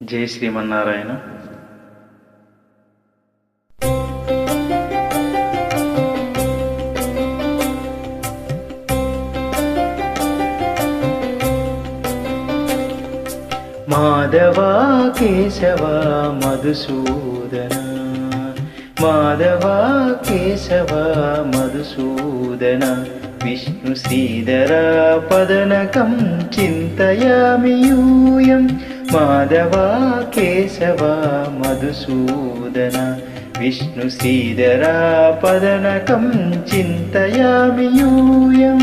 జై శ్రీమన్నారాయణ. మాధవా కేశవ మధుసూదన, మాధవా కేశవ మధుసూదన, విష్ణు శ్రీధర పదనకం చింతయామి యూయం. మాధవా కేశవ మధుసూదన, విష్ణు శ్రీధర పదనకం చింతయామి యూయం.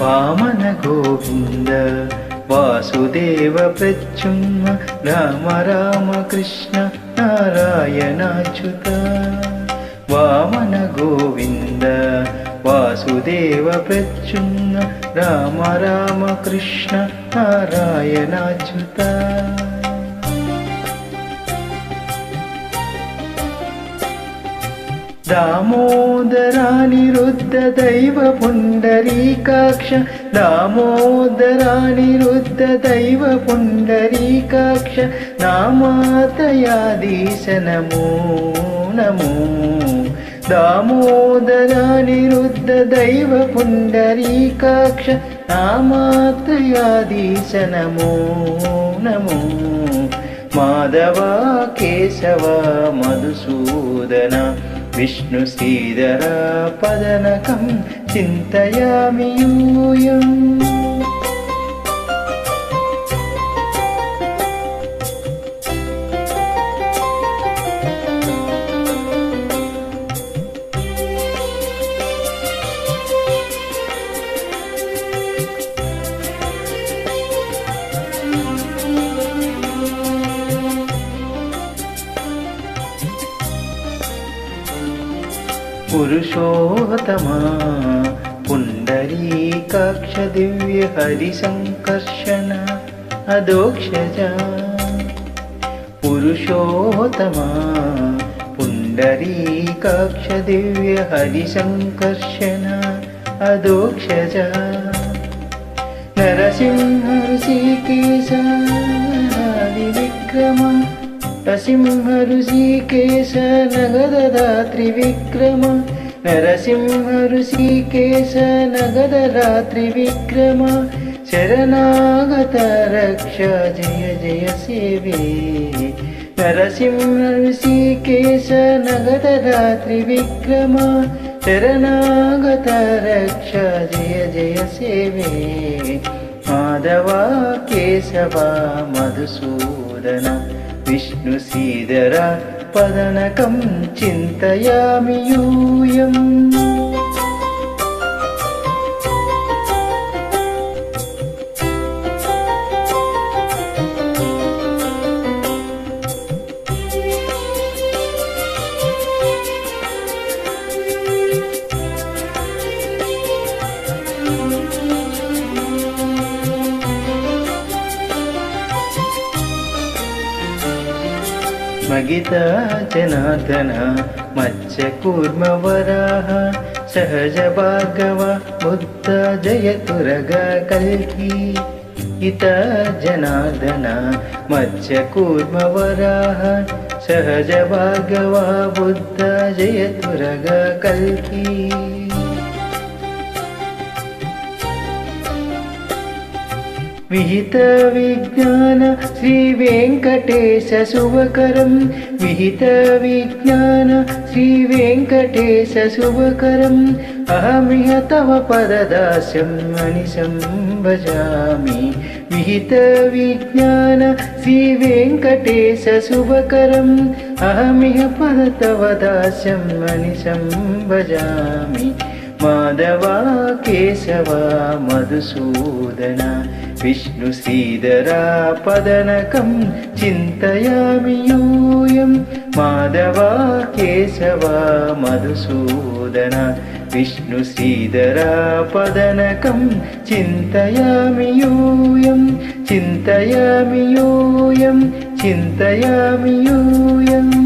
వామన గోవింద వాసుదేవ ప్రత్యుమ్న, రామ రామ కృష్ణ నారాయణాచ్యుత. వామన గోవింద వాసుదేవ ప్రత్యుమ్న, రామ రామ కృష్ణ నారాయణాచ్యుత. దామోదరానిరుద్ధ దైవ పుండరీకాక్ష, దామోదరానిరుద్ధ దైవ పుండరీకాక్ష, నామాతయాదీశ నమో నమో. దామోదరానిరుద్ధ దైవ పుండరీకాక్ష, నామాతయాదీశ నమో నమో. మాధవా కేశవ మధుసూదన, విష్ణు శ్రీధర పదనకం చింతయామి యూయం. పురుషోత్తమా పుండరీకాక్ష దివ్య హరి సంకర్షణ అదోక్షజ. పురుషోత్తమా పుండరీకాక్ష దివ్య హరి సంకర్షణ అదోక్షజ. నరసింహ ఋషికేశ విక్రమ, నరసింహ ఋషికేశ నగదరాత్రి విక్రమ, నరసింహ ఋషికేశ నగదరాత్రి విక్రమ. శరణాగత రక్ష జయ జయ సేవే, నరసింహ ఋషికేశ నగదరాత్రి విక్రమ. శరణాగత రక్ష జయ జయ సేవే. మాధవా కేశవ మధుసూదన, విష్ణు శ్రీధర పదనకం చింతయామి యూయం. మగిత జనార్దన మత్స్య కూర్మ వరాహ, సహజ భార్గవ బుద్ధ జయతురగ కల్కి. ఇత జనార్దన మత్స్య కూర్మ వరాహ, సహజ భార్గవ బుద్ధ జయతురగ కల్కి. విహిత విజ్ఞాన శ్రీ వెంకటేశ శుభకరం, విహిత విజ్ఞాన శ్రీ వెంకటేశ శుభకరం. అహమిహ తవ పదదాస్యం అనిశం భజామి. విహిత విజ్ఞాన శ్రీ వెంకటేశ శుభకరం, అహమిహ పద తవ దాస్యం అనిశం భజామి. మాధవా కేశవ మధుసూదన, విష్ణు శ్రీధర పదనకం చింతయామి యూయం. మాధవ కేశవ మధుసూదన విష్ణు శ్రీధర పదనకం చింతయామి యూయం చింతయామి యూయం చింతయామి యూయం.